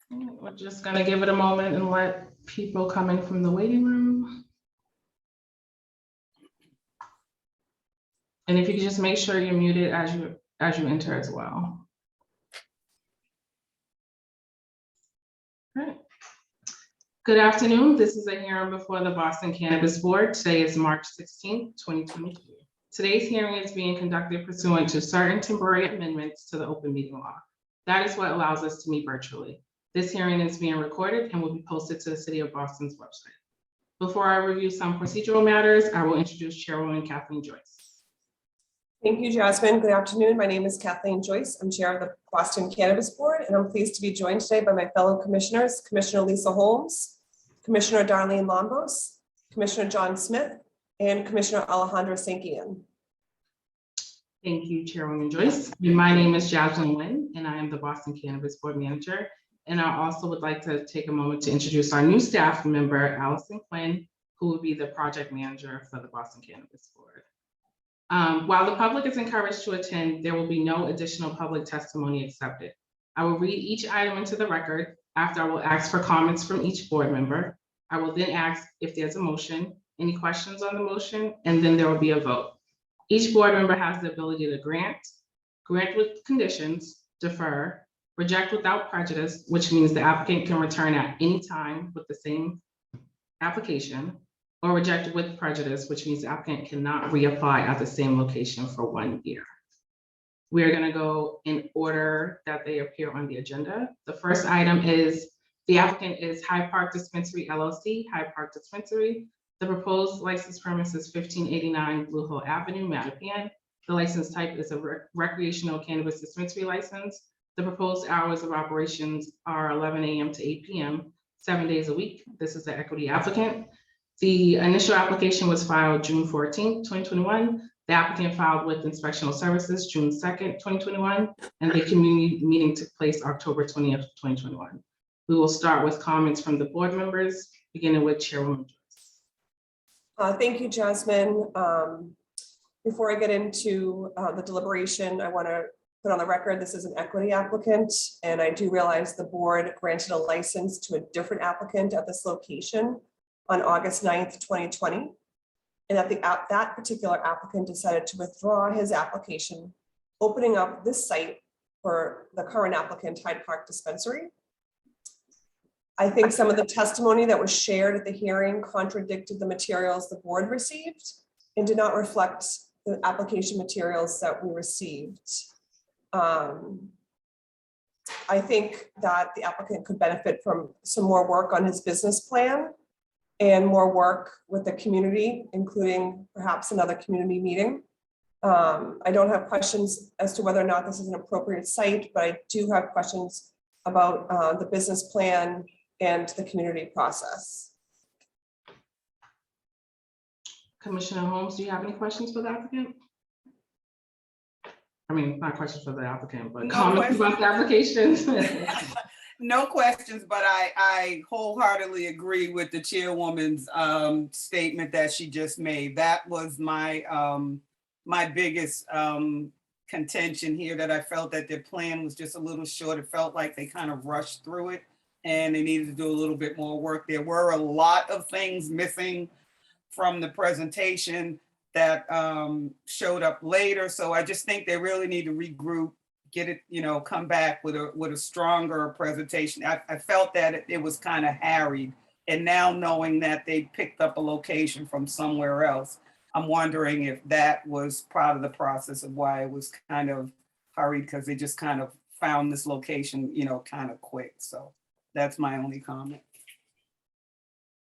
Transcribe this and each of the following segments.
We're just gonna give it a moment and let people come in from the waiting room. And if you could just make sure you're muted as you enter as well. All right. Good afternoon. This is a hearing before the Boston Cannabis Board. Today is March 16th, 2022. Today's hearing is being conducted pursuant to certain temporary amendments to the open meeting law. That is what allows us to meet virtually. This hearing is being recorded and will be posted to the City of Boston's website. Before I review some procedural matters, I will introduce Chairwoman Kathleen Joyce. Thank you, Jasmine. Good afternoon. My name is Kathleen Joyce. I'm chair of the Boston Cannabis Board, and I'm pleased to be joined today by my fellow commissioners, Commissioner Lisa Holmes, Commissioner Darlene Lombos, Commissioner John Smith, and Commissioner Alejandro Sankian. Thank you, Chairwoman Joyce. My name is Jasmine Nguyen, and I am the Boston Cannabis Board Manager. And I also would like to take a moment to introduce our new staff member, Allison Quinn, who will be the project manager for the Boston Cannabis Board. While the public is encouraged to attend, there will be no additional public testimony accepted. I will read each item into the record. After, I will ask for comments from each board member. I will then ask if there's a motion, any questions on the motion, and then there will be a vote. Each board member has the ability to grant with conditions, defer, reject without prejudice, which means the applicant can return at any time with the same application, or reject with prejudice, which means the applicant cannot reapply at the same location for 1 year. We are going to go in order that they appear on the agenda. The first item is the applicant is Hyde Park Dispensary LLC, Hyde Park Dispensary. The proposed license premise is 1589 Blue Hill Avenue, Mattapan. The license type is a recreational cannabis dispensary license. The proposed hours of operations are 11 a.m. to 8 p.m., 7 days a week. This is the equity applicant. The initial application was filed June 14th, 2021. The applicant filed with Inspectional Services June 2nd, 2021, and the community meeting took place October 20th, 2021. We will start with comments from the board members, beginning with Chairwoman Joyce. Thank you, Jasmine. Before I get into the deliberation, I want to put on the record, this is an equity applicant, and I do realize the board granted a license to a different applicant at this location on August 9th, 2020. And that particular applicant decided to withdraw his application, opening up this site for the current applicant, Hyde Park Dispensary. I think some of the testimony that was shared at the hearing contradicted the materials the board received and did not reflect the application materials that we received. I think that the applicant could benefit from some more work on his business plan and more work with the community, including perhaps another community meeting. I don't have questions as to whether or not this is an appropriate site, but I do have questions about the business plan and the community process. Commissioner Holmes, do you have any questions for the applicant? I mean, not questions for the applicant, but no comments about the applications. No questions, but I wholeheartedly agree with the chairwoman's statement that she just made. That was my my biggest contention here, that I felt that their plan was just a little short. It felt like they kind of rushed through it and they needed to do a little bit more work. There were a lot of things missing from the presentation that showed up later. So I just think they really need to regroup, get it, come back with a stronger presentation. I felt that it was kind of harried. And now knowing that they picked up a location from somewhere else, I'm wondering if that was part of the process of why it was kind of hurried, because they just kind of found this location, kind of quick. So that's my only comment.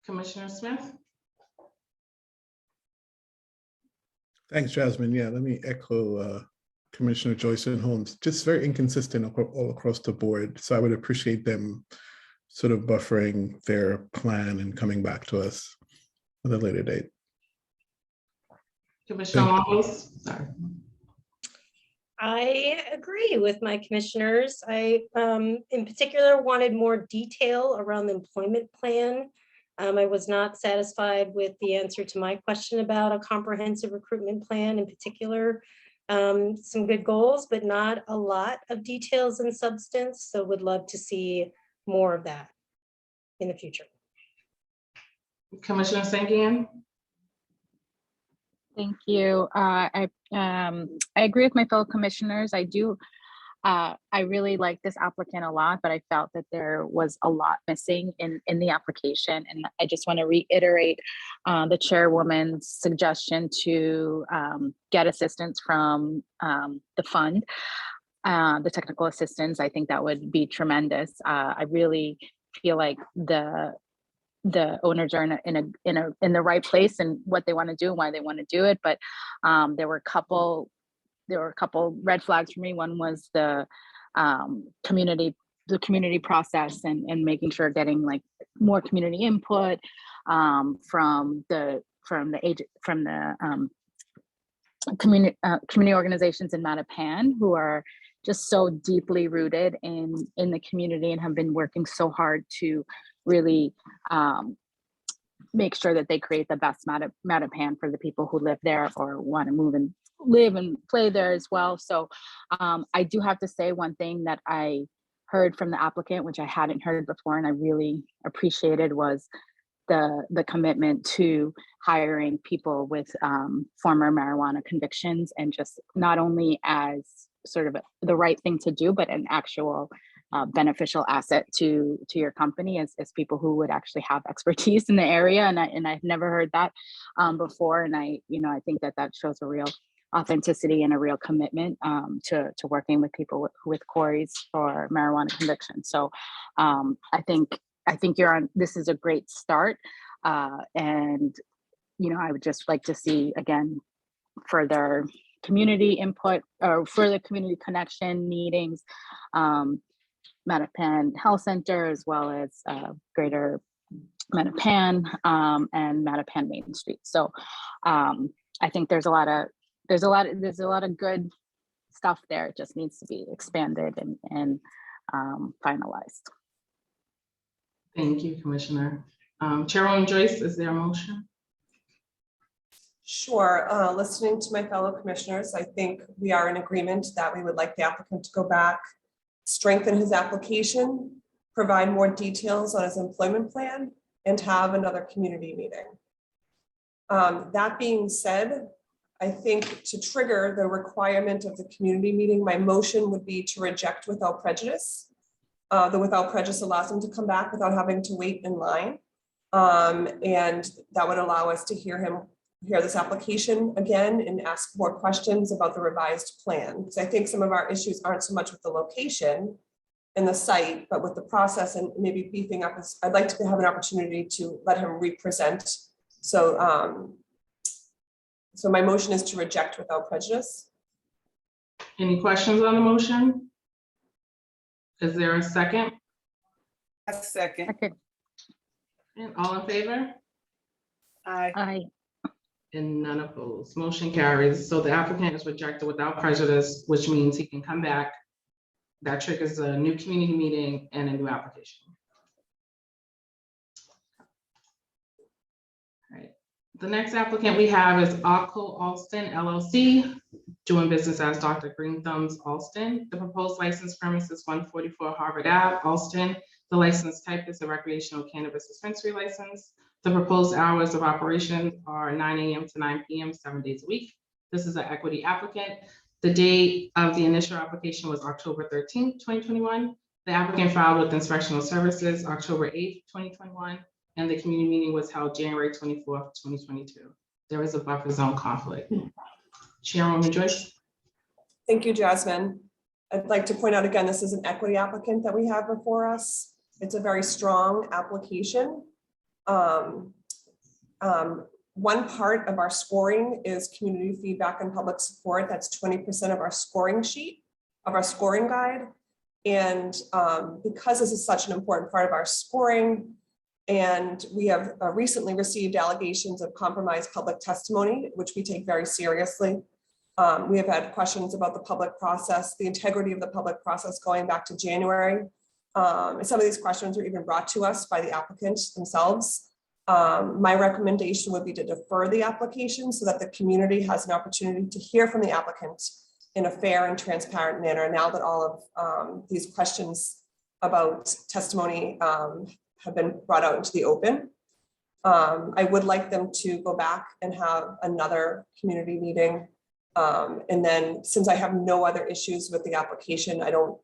Commissioner Smith? Thanks, Jasmine. Yeah, let me echo Commissioner Joyce and Holmes. Just very inconsistent all across the board. So I would appreciate them sort of buffering their plan and coming back to us at a later date. Commissioner Lombos? Sorry. I agree with my commissioners. I, in particular, wanted more detail around the employment plan. I was not satisfied with the answer to my question about a comprehensive recruitment plan in particular. some good goals, but not a lot of details and substance. So would love to see more of that in the future. Commissioner Sangian? Thank you. I agree with my fellow commissioners. I really like this applicant a lot, but I felt that there was a lot missing in the application. And I just want to reiterate the chairwoman's suggestion to get assistance from the fund, the technical assistance. I think that would be tremendous. I really feel like the owners are in the right place and what they want to do and why they want to do it. But there were a couple red flags for me. One was the community process and making sure getting like more community input from the community organizations in Mattapan, who are just so deeply rooted in the community and have been working so hard to really make sure that they create the best Mattapan for the people who live there or want to move and live and play there as well. So I do have to say one thing that I heard from the applicant, which I hadn't heard before and I really appreciated, was the commitment to hiring people with former marijuana convictions, and just not only as sort of the right thing to do, but an actual beneficial asset to your company as people who would actually have expertise in the area. And I've never heard that before. And I think that shows a real authenticity and a real commitment to working with people with queries for marijuana conviction. So I think this is a great start. And, I would just like to see, again, further community input or further community connection meetings, Mattapan Health Center, as well as Greater Mattapan and Mattapan Main Street. So I think there's a lot of good stuff there. It just needs to be expanded and finalized. Thank you, Commissioner. Chairwoman Joyce, is there a motion? Sure. Listening to my fellow commissioners, I think we are in agreement that we would like the applicant to go back, strengthen his application, provide more details on his employment plan, and have another community meeting. That being said, I think to trigger the requirement of the community meeting, my motion would be to reject without prejudice. The without prejudice allows him to come back without having to wait in line. And that would allow us to hear this application again and ask more questions about the revised plan. Because I think some of our issues aren't so much with the location and the site, but with the process and maybe beefing up. I'd like to have an opportunity to let him represent. So, so my motion is to reject without prejudice. Any questions on the motion? Is there a second? A second. Okay. And all in favor? Aye. And none opposed. Motion carries. So the applicant is rejected without prejudice, which means he can come back. That triggers a new community meeting and a new application. All right. The next applicant we have is Alco Alston LLC, doing business as Dr. Green Thumbs Alston. The proposed license premise is 144 Harvard Ave, Alston. The license type is a recreational cannabis dispensary license. The proposed hours of operation are 9 a.m. to 9 p.m. 7 days a week. This is an equity applicant. The date of the initial application was October 13th, 2021. The applicant filed with Inspectional Services October 8th, 2021, and the community meeting was held January 24th, 2022. There is a buffer zone conflict. Chairwoman Joyce. Thank you, Jasmine. I'd like to point out again, this is an equity applicant that we have before us. It's a very strong application. One part of our scoring is community feedback and public support. That's 20% of our scoring sheet, of our scoring guide. And because this is such an important part of our scoring, and we have recently received allegations of compromised public testimony, which we take very seriously. We have had questions about the public process, the integrity of the public process going back to January. And some of these questions were even brought to us by the applicants themselves. My recommendation would be to defer the application so that the community has an opportunity to hear from the applicant in a fair and transparent manner now that all of these questions about testimony have been brought out into the open. I would like them to go back and have another community meeting. And then since I have no other issues with the application, I don't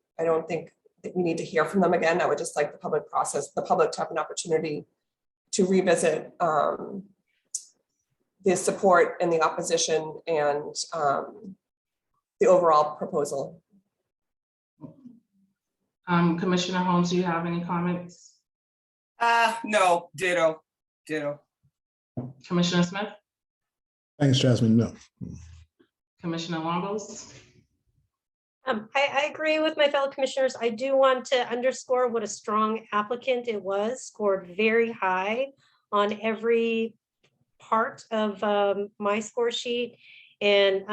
think that we need to hear from them again. I would just like the public to have an opportunity to revisit the support and the opposition and the overall proposal. Commissioner Holmes, do you have any comments? No, ditto. Commissioner Smith? Thanks, Jasmine. No. Commissioner Longo's? I agree with my fellow commissioners. I do want to underscore what a strong applicant it was, scored very high on every part of my score sheet. And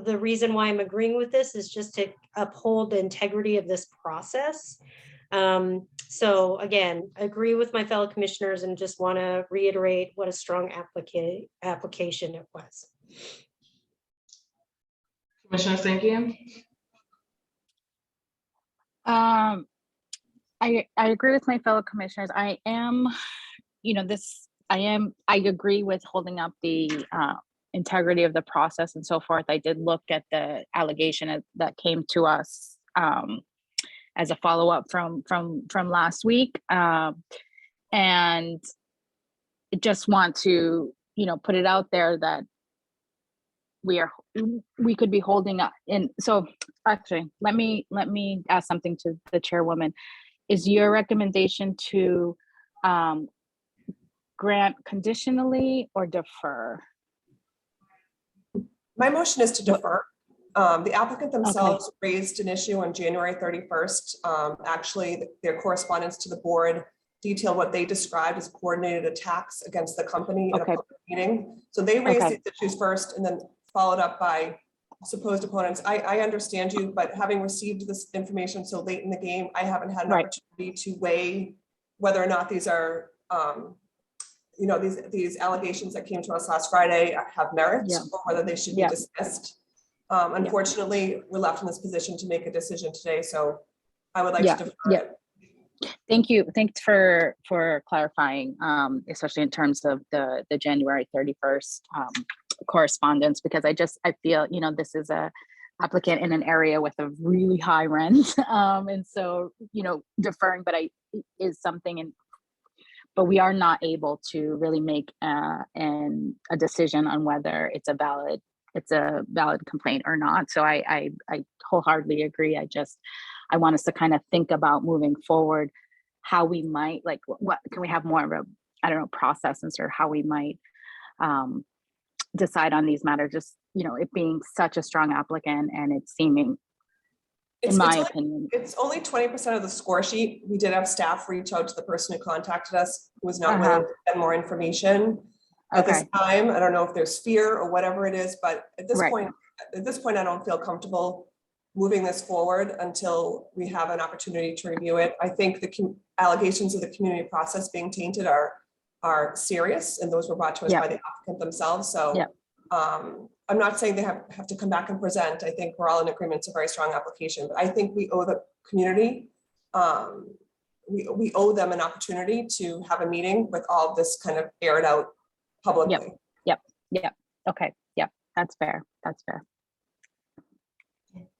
the reason why I'm agreeing with this is just to uphold the integrity of this process. So again, I agree with my fellow commissioners and just want to reiterate what a strong application it was. Commissioner Sankian? I agree with my fellow commissioners. I agree with holding up the integrity of the process and so forth. I did look at the allegation that came to us as a follow-up from last week, and just want to put it out there that we could be holding up. And so actually, let me ask something to the chairwoman. Is your recommendation to grant conditionally or defer? My motion is to defer. The applicant themselves raised an issue on January 31st. Actually, their correspondence to the board detailed what they described as coordinated attacks against the company at a public meeting. So they raised these issues first and then followed up by supposed opponents. I understand you, but having received this information so late in the game, I haven't had an opportunity to weigh whether or not these are, these allegations that came to us last Friday have merit or whether they should be dismissed. Unfortunately, we're left in this position to make a decision today. So I would like to defer it. Thank you. Thanks for clarifying, especially in terms of the January 31st correspondence, because I feel, this is a applicant in an area with a really high rent. And so, deferring, but is something, but we are not able to really make a decision on whether it's a valid complaint or not. So I wholeheartedly agree. I want us to kind of think about moving forward, how we might, what can we have more of a, process and sort of how we might decide on these matters, just, it being such a strong applicant and it's seeming, in my opinion. It's only 20% of the score sheet. We did have staff reach out to the person who contacted us, who was not willing to get more information. At this time, I don't know if there's fear or whatever it is, but at this point, I don't feel comfortable moving this forward until we have an opportunity to review it. I think the allegations of the community process being tainted are serious, and those were brought to us by the applicant themselves. So I'm not saying they have to come back and present. I think we're all in agreement it's a very strong application, but I think we owe the community, we owe them an opportunity to have a meeting with all of this kind of aired out publicly. Yep. Okay. Yep. That's fair.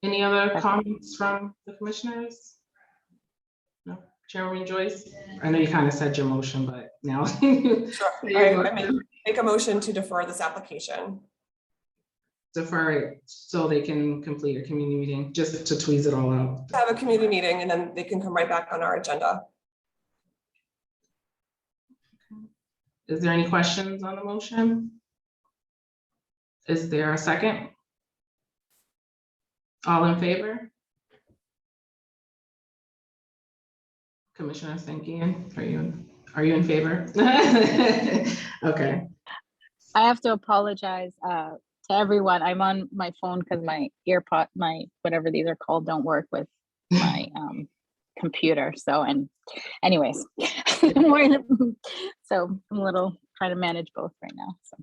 Any other comments from the commissioners? No, Chairwoman Joyce? I know you kind of said your motion, but now. Sure. I make a motion to defer this application. Defer it so they can complete a community meeting, just to tweeze it all out. Have a community meeting and then they can come right back on our agenda. Is there any questions on the motion? Is there a second? All in favor? Commissioner Sankian, are you in favor? Okay. I have to apologize to everyone. I'm on my phone because my earpod, my whatever these are called, don't work with my computer. So, and anyways, so I'm a little trying to manage both right now. So.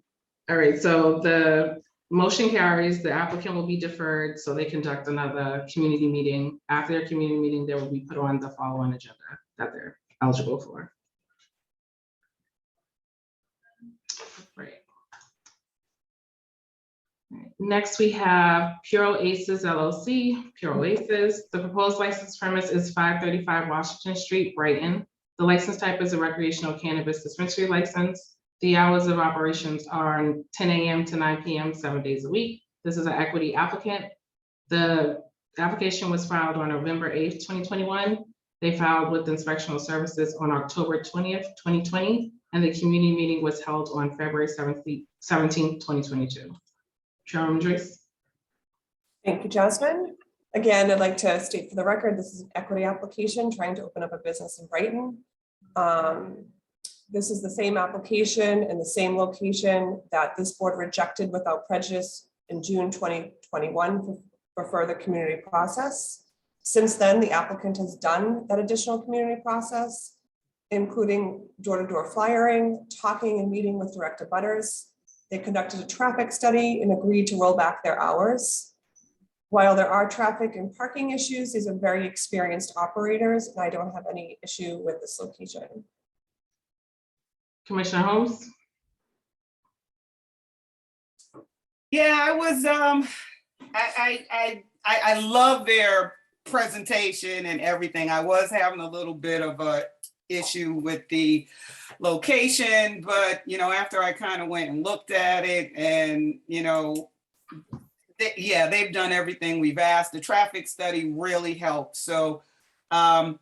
All right, so the motion carries, the applicant will be deferred, so they conduct another community meeting. After their community meeting, they will be put on the following agenda that they're eligible for. Right. Next, we have Pure Aces LLC, Pure Aces. The proposed license premise is 535 Washington Street, Brighton. The license type is a recreational cannabis dispensary license. The hours of operations are 10 a.m. to 9 p.m., 7 days a week. This is an equity applicant. The application was filed on November 8th, 2021. They filed with Inspectional Services on October 20th, 2020, and the community meeting was held on February 17th, 2022. Chairwoman Joyce. Thank you, Jasmine. Again, I'd like to state for the record, this is an equity application trying to open up a business in Brighton. This is the same application in the same location that this board rejected without prejudice in June 2021 for further community process. Since then, the applicant has done that additional community process, including door-to-door flyering, talking and meeting with direct abutters. They conducted a traffic study and agreed to roll back their hours. While there are traffic and parking issues, these are very experienced operators, and I don't have any issue with this location. Commissioner Holmes. Yeah, I was, I love their presentation and everything. I was having a little bit of a issue with the location, but, you know, after I kind of went and looked at it and, you know, yeah, they've done everything we've asked. The traffic study really helped. So I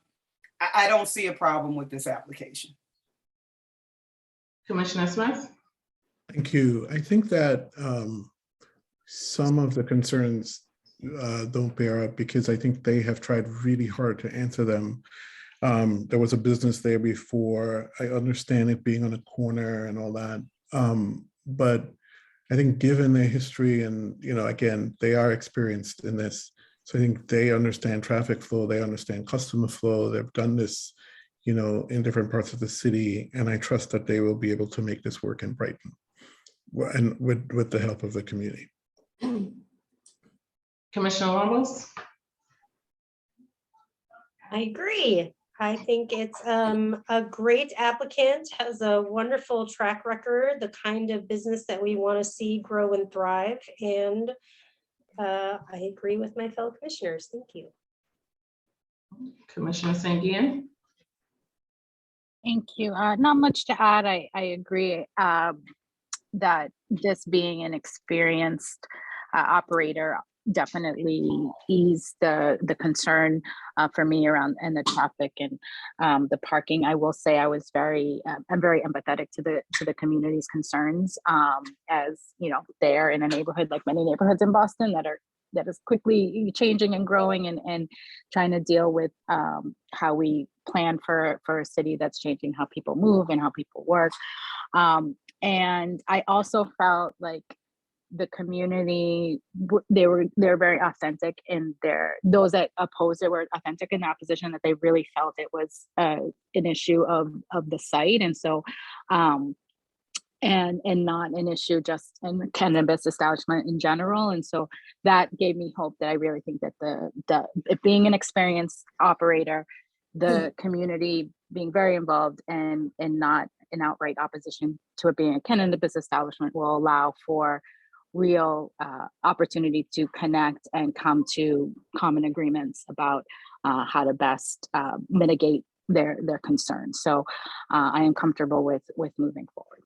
don't see a problem with this application. Commissioner Smith. Thank you. I think that some of the concerns don't bear up because I think they have tried really hard to answer them. There was a business there before. I understand it being on a corner and all that. But I think given their history and, you know, again, they are experienced in this. So I think they understand traffic flow, they understand customer flow. They've done this, you know, in different parts of the city. And I trust that they will be able to make this work in Brighton and with the help of the community. Commissioner Ramos. I agree. I think it's a great applicant, has a wonderful track record, the kind of business that we want to see grow and thrive. And I agree with my fellow commissioners. Thank you. Commissioner Sanguian. Thank you. Not much to add. I agree that this being an experienced operator definitely eased the concern for me around and the traffic and the parking. I will say I'm very empathetic to the community's concerns, as you know, they're in a neighborhood like many neighborhoods in Boston that is quickly changing and growing and trying to deal with how we plan for a city that's changing how people move and how people work. And I also felt like the community, they're very authentic in those that opposed it were authentic in that position, that they really felt it was an issue of the site. And so, and not an issue just in the cannabis establishment in general. And so that gave me hope that I really think that it being an experienced operator, the community being very involved and not an outright opposition to it being a cannabis establishment will allow for real opportunity to connect and come to common agreements about how to best mitigate their concerns. So I am comfortable with moving forward.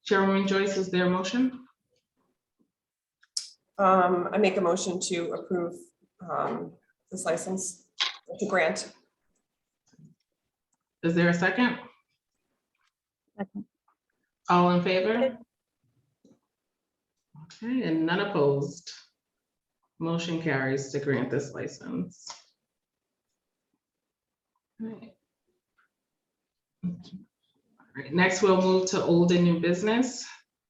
Chairwoman Joyce, is there a motion? I make a motion to approve this license to grant. Is there a second? Second. All in favor? Okay, and none opposed. Motion carries to grant this license. All right. All right, next we'll move to old and new business.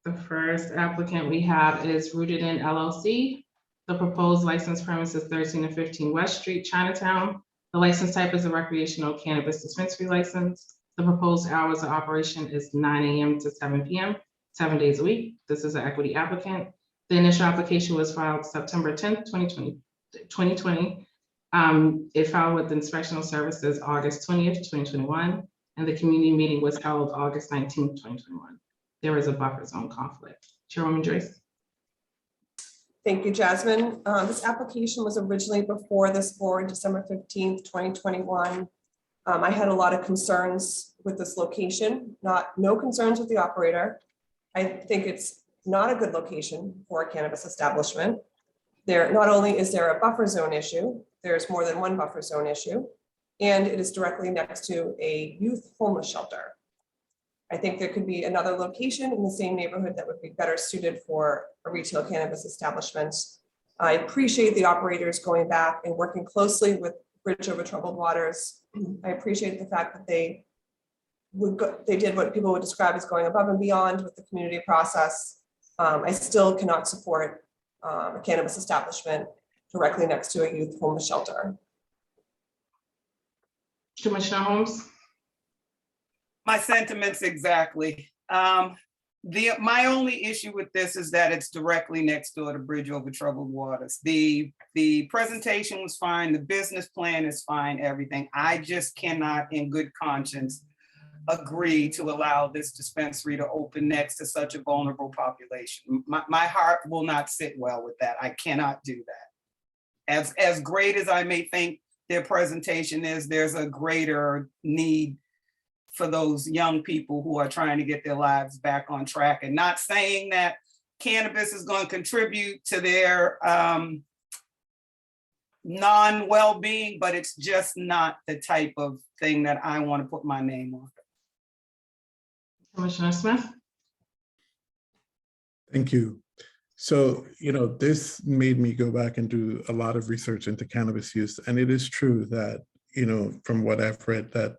The first applicant we have is Rooted In LLC. The proposed license premise is 13 and 15 West Street, Chinatown. The license type is a recreational cannabis dispensary license. The proposed hours of operation is 9 a.m. to 7 p.m., 7 days a week. This is an equity applicant. The initial application was filed September 10th, 2020. It filed with Inspectional Services August 20th, 2021, and the community meeting was held August 19th, 2021. There is a buffer zone conflict. Chairwoman Joyce. Thank you, Jasmine. This application was originally before this board December 15th, 2021. I had a lot of concerns with this location, no concerns with the operator. I think it's not a good location for a cannabis establishment. Not only is there a buffer zone issue, there's more than one buffer zone issue, and it is directly next to a youth homeless shelter. I think there could be another location in the same neighborhood that would be better suited for a retail cannabis establishment. I appreciate the operators going back and working closely with Bridge Over Troubled Waters. I appreciate the fact that they did what people would describe as going above and beyond with the community process. I still cannot support a cannabis establishment directly next to a youth homeless shelter. Commissioner Holmes. My sentiments exactly. My only issue with this is that it's directly next door to Bridge Over Troubled Waters. The presentation was fine, the business plan is fine, everything. I just cannot in good conscience agree to allow this dispensary to open next to such a vulnerable population. My heart will not sit well with that. I cannot do that. As great as I may think their presentation is, there's a greater need for those young people who are trying to get their lives back on track. And not saying that cannabis is going to contribute to their non-well-being, but it's just not the type of thing that I want to put my name on. Commissioner Smith. Thank you. So, this made me go back and do a lot of research into cannabis use. And it is true that, from what I've read that,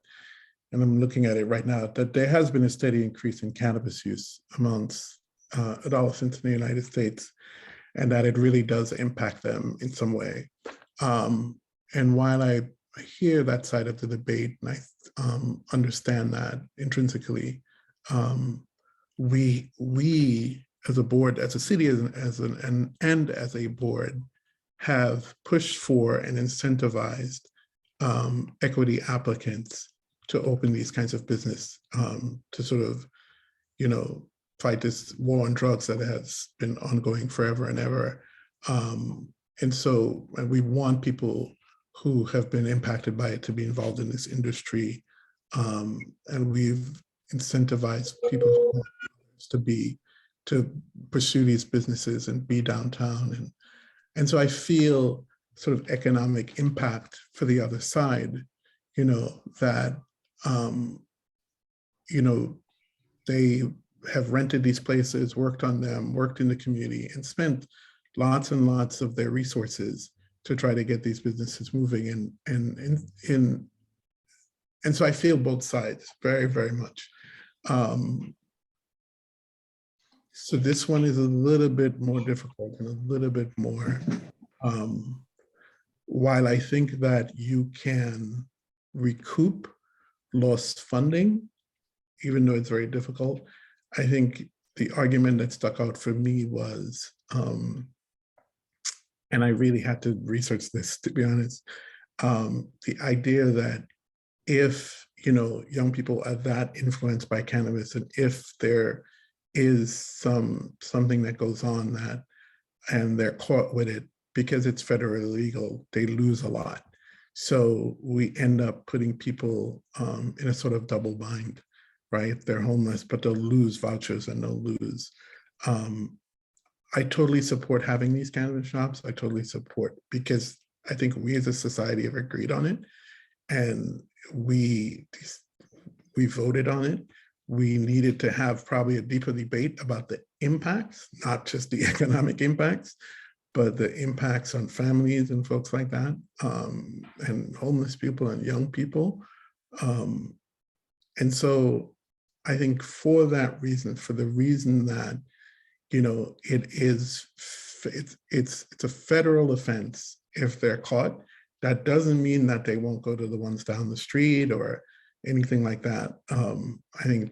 and I'm looking at it right now, that there has been a steady increase in cannabis use amongst adolescents in the United States, and that it really does impact them in some way. And while I hear that side of the debate, and I understand that intrinsically, we as a board, as a city, and as a board, have pushed for and incentivized equity applicants to open these kinds of business, to sort of, fight this war on drugs that has been ongoing forever and ever. And so we want people who have been impacted by it to be involved in this industry. And we've incentivized people to pursue these businesses and be downtown. And so I feel sort of economic impact for the other side, that, they have rented these places, worked on them, worked in the community, and spent lots and lots of their resources to try to get these businesses moving. And so I feel both sides very, very much. So this one is a little bit more difficult and a little bit more, while I think that you can recoup lost funding, even though it's very difficult, I think the argument that stuck out for me was, and I really had to research this, to be honest, the idea that if, young people are that influenced by cannabis, and if there is something that goes on that, and they're caught with it because it's federally illegal, they lose a lot. So we end up putting people in a sort of double bind, right? They're homeless, but they'll lose vouchers and they'll lose. I totally support having these cannabis shops. I totally support, because I think we as a society have agreed on it, and we voted on it. We needed to have probably a deeper debate about the impacts, not just the economic impacts, but the impacts on families and folks like that, and homeless people and young people. And so I think for that reason, for the reason that, it's a federal offense if they're caught, That doesn't mean that they won't go to the ones down the street or anything like that. I think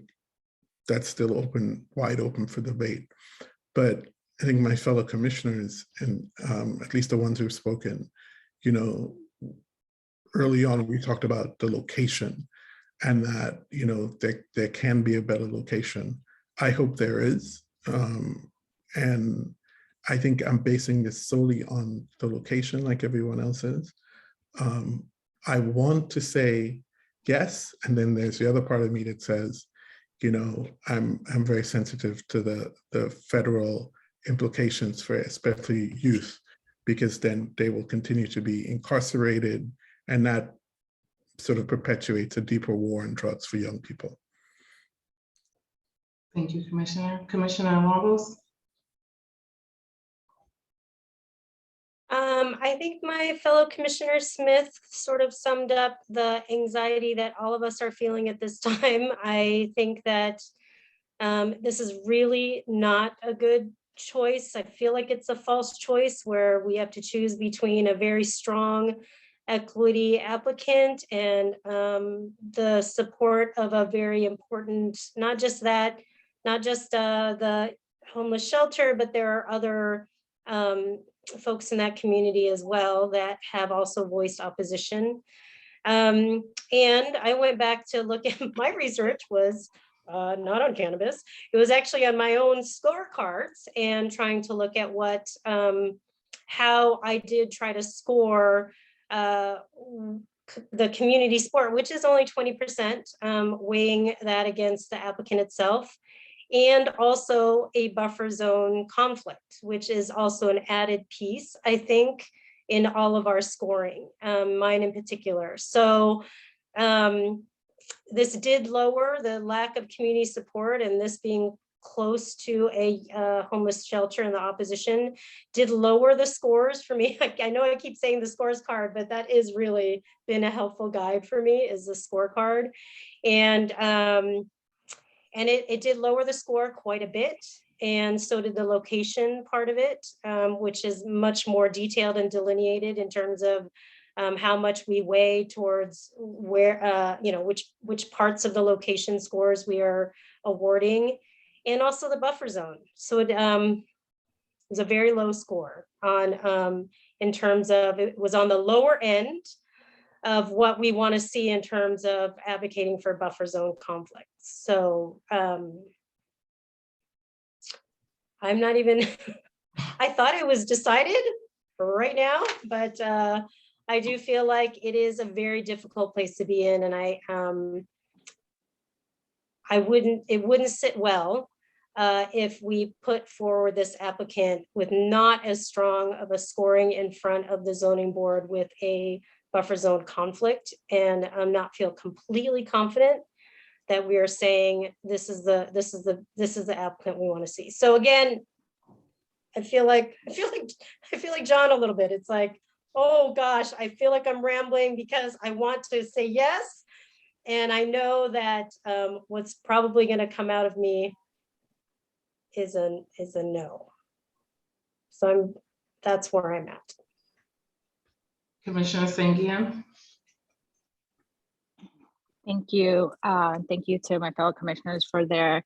that's still open, wide open for debate. But I think my fellow commissioners, and at least the ones who've spoken, you know, early on, we talked about the location and that, you know, there can be a better location. I hope there is. And I think I'm basing this solely on the location like everyone else is. I want to say yes, and then there's the other part of me that says, you know, I'm very sensitive to the federal implications for especially youth, because then they will continue to be incarcerated, and that sort of perpetuates a deeper war on drugs for young people. Thank you, Commissioner. Commissioner Longo's? I think my fellow Commissioner Smith sort of summed up the anxiety that all of us are feeling at this time. I think that this is really not a good choice. I feel like it's a false choice where we have to choose between a very strong equity applicant and the support of a very important, not just the homeless shelter, but there are other folks in that community as well that have also voiced opposition. And I went back to look at my research was not on cannabis. It was actually on my own scorecards and trying to look at what, how I did try to score the community support, which is only 20%, weighing that against the applicant itself, and also a buffer zone conflict, which is also an added piece, I think, in all of our scoring, mine in particular. So this did lower the lack of community support, and this being close to a homeless shelter in the opposition did lower the scores for me. I know I keep saying the scores card, but that is really been a helpful guide for me, is the scorecard. And it did lower the score quite a bit. And so did the location part of it, which is much more detailed and delineated in terms of how much we weigh towards where, you know, which parts of the location scores we are awarding, and also the buffer zone. So it was a very low score on, in terms of, it was on the lower end of what we want to see in terms of advocating for buffer zone conflicts. So I'm not even, I thought it was decided right now, but I do feel like it is a very difficult place to be in, and it wouldn't sit well if we put forward this applicant with not as strong of a scoring in front of the zoning board with a buffer zone conflict, and not feel completely confident that we are saying this is the applicant we want to see. So again, I feel like John a little bit. It's like, oh gosh, I feel like I'm rambling because I want to say yes, and I know that what's probably going to come out of me is a no. So that's where I'm at. Commissioner Sangian? Thank you. Thank you to my fellow commissioners for their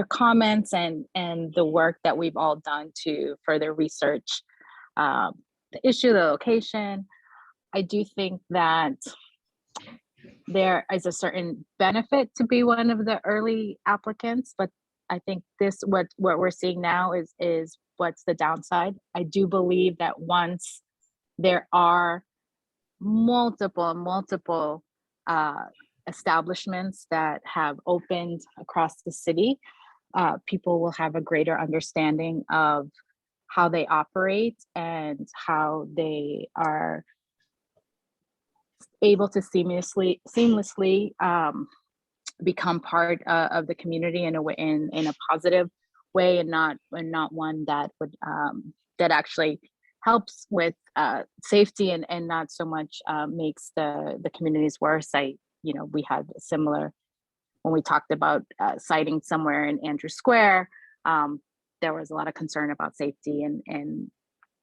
comments and the work that we've all done to further research the issue, the location. I do think that there is a certain benefit to be one of the early applicants, but I think what we're seeing now is what's the downside. I do believe that once there are multiple establishments that have opened across the city, people will have a greater understanding of how they operate and how they are able to seamlessly become part of the community in a positive way, and not one that would that actually helps with safety and not so much makes the communities worse. We had a similar when we talked about siting somewhere in Andrew Square. There was a lot of concern about safety, and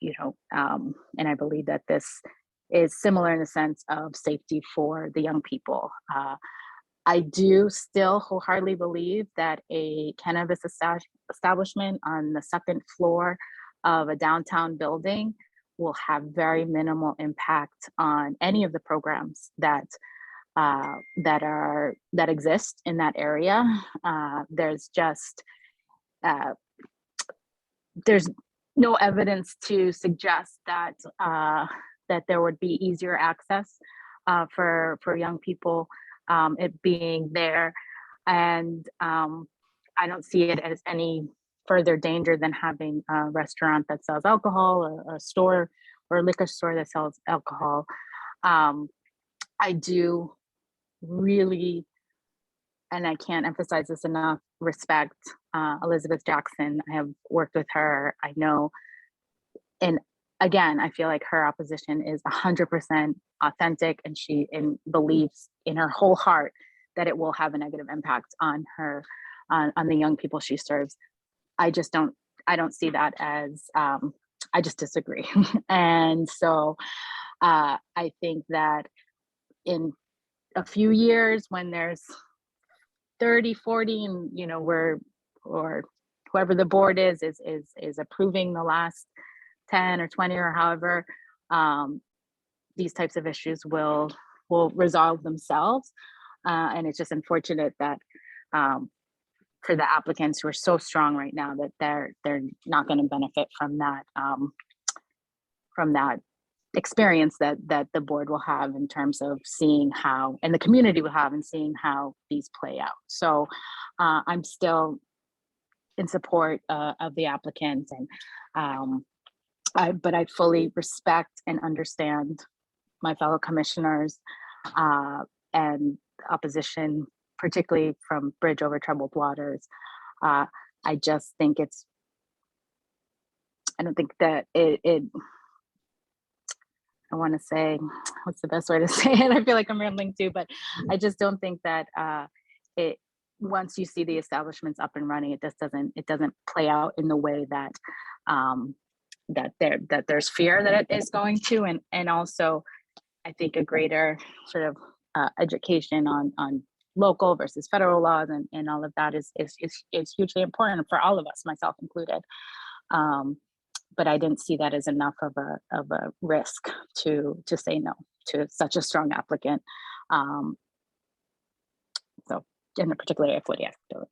and I believe that this is similar in the sense of safety for the young people. I do still wholeheartedly believe that a cannabis establishment on the second floor of a downtown building will have very minimal impact on any of the programs that exist in that area. There's no evidence to suggest that that there would be easier access for young people, it being there, and I don't see it as any further danger than having a restaurant that sells alcohol, or a store or a liquor store that sells alcohol. I do really, and I can't emphasize this enough, respect Elizabeth Jackson. I have worked with her. I know, and again, I feel like her opposition is 100% authentic, and she believes in her whole heart that it will have a negative impact on her, on the young people she serves. I don't see that as, I just disagree. And so I think that in a few years, when there's 30, 40, and or whoever the board is approving the last 10 or 20 or however, these types of issues will resolve themselves. And it's just unfortunate that for the applicants who are so strong right now, that they're not going to benefit from that experience that the board will have in terms of seeing how, and the community will have in seeing how these play out. So I'm still in support of the applicant, and but I fully respect and understand my fellow commissioners and opposition, particularly from Bridge Over Troubled Waters. I just think I don't think that it I want to say, what's the best way to say it? I feel like I'm rambling too, but I just don't think that once you see the establishments up and running, it doesn't play out in the way that that there's fear that it is going to, and also I think a greater sort of education on local versus federal laws and all of that is hugely important for all of us, myself included. But I didn't see that as enough of a risk to say no to such a strong applicant. So in a particular equity activity.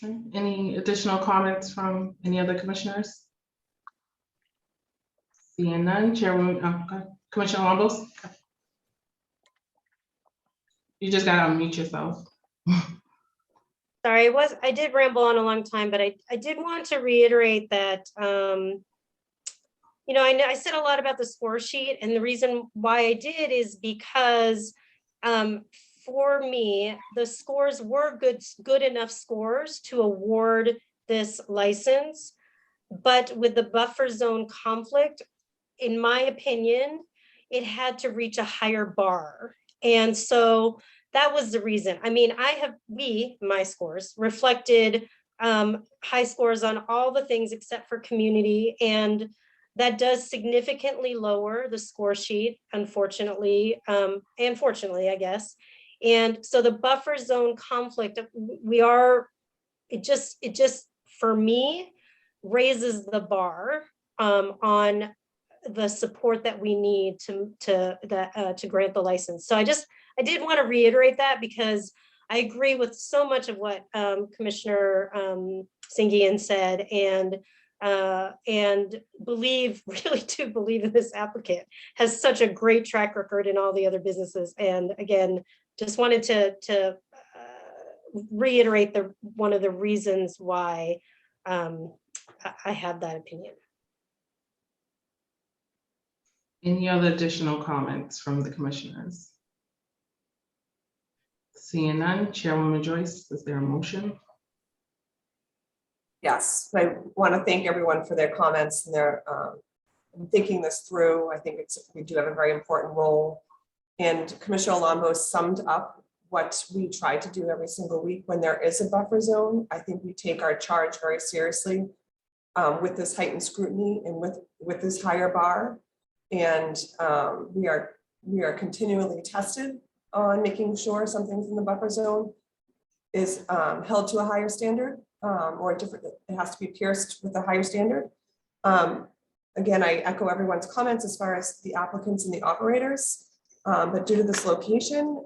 Okay. Any additional comments from any other commissioners? Seeing none, Chairwoman, Commissioner Lambos. You just gotta unmute yourself. Sorry, I did ramble on a long time, but I did want to reiterate that, I said a lot about the score sheet, and the reason why I did is because for me, the scores were good enough scores to award this license, but with the buffer zone conflict, in my opinion, it had to reach a higher bar. And so that was the reason. I mean, my scores reflected high scores on all the things except for community. And that does significantly lower the score sheet, unfortunately, and fortunately, I guess. And so the buffer zone conflict, it just for me raises the bar on the support that we need to grant the license. So I did want to reiterate that, because I agree with so much of what Commissioner Singian said, and really do believe that this applicant has such a great track record in all the other businesses. And again, just wanted to reiterate one of the reasons why I have that opinion. Any other additional comments from the commissioners? Seeing none, Chairwoman Joyce, is there a motion? Yes, I want to thank everyone for their comments and their thinking this through. I think we do have a very important role. And Commissioner Lambos summed up what we try to do every single week when there is a buffer zone. I think we take our charge very seriously. with this heightened scrutiny and with this higher bar. And we are continually tested on making sure something's in the buffer zone is held to a higher standard, or a different, it has to be pierced with a higher standard. Again, I echo everyone's comments as far as the applicants and the operators, but due to this location,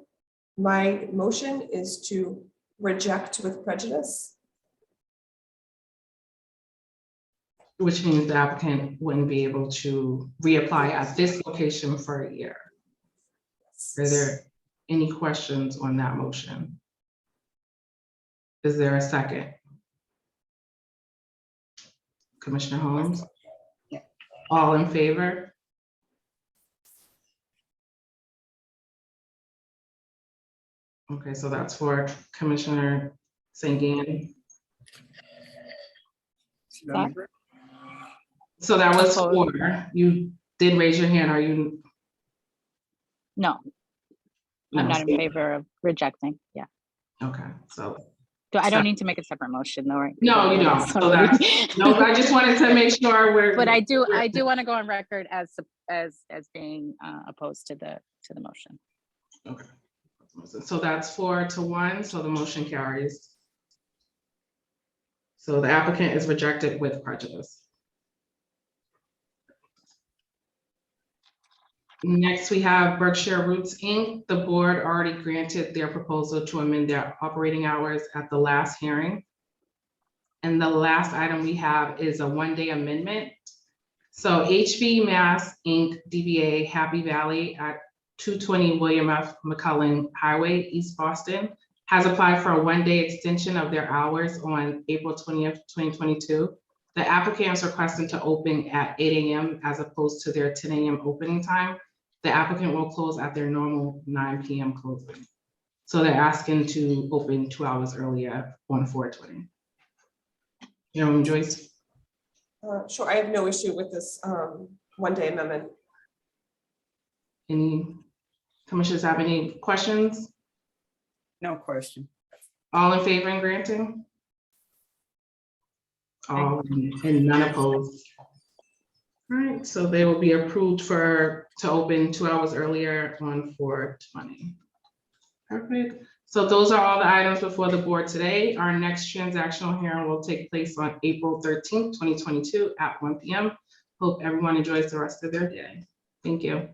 my motion is to reject with prejudice. Which means the applicant wouldn't be able to reapply at this location for a year. Are there any questions on that motion? Is there a second? Commissioner Holmes? Yeah. All in favor? Okay, so that's for Commissioner Sanguin. So that was Opposed. for, you did raise your hand, are you? No, I'm No, not in favor of rejecting. Yeah. Okay, so, I don't need to make a separate motion though, right? no, you don't. So that's, no, I just wanted to make sure we're. But I do want to go on record as being opposed to the motion. Okay. So that's 4-1, so the motion carries. So the applicant is rejected with prejudice. Next, we have Berkshire Roots, Inc. The board already granted their proposal to amend their operating hours at the last hearing. And the last item we have is a one-day amendment. So HB Mass Inc. DBA Happy Valley at 220 William F. McCullen Highway, East Boston, has applied for a one-day extension of their hours on April 20th, 2022. The applicant is requesting to open at 8 a.m. as opposed to their 10 a.m. opening time. The applicant will close at their normal 9 p.m. closing. So they're asking to open 2 hours earlier on 4/20. Chairwoman Joyce? Sure, I have no issue with this one-day amendment. Any commissioners have any questions? No question. All in favor in granting? All and none opposed. All right, so they will be approved to open 2 hours earlier on 4/20. Perfect. So those are all the items before the board today. Our next transactional hearing will take place on April 13th, 2022 at 1 p.m. Hope everyone enjoys the rest of their day. Thank you.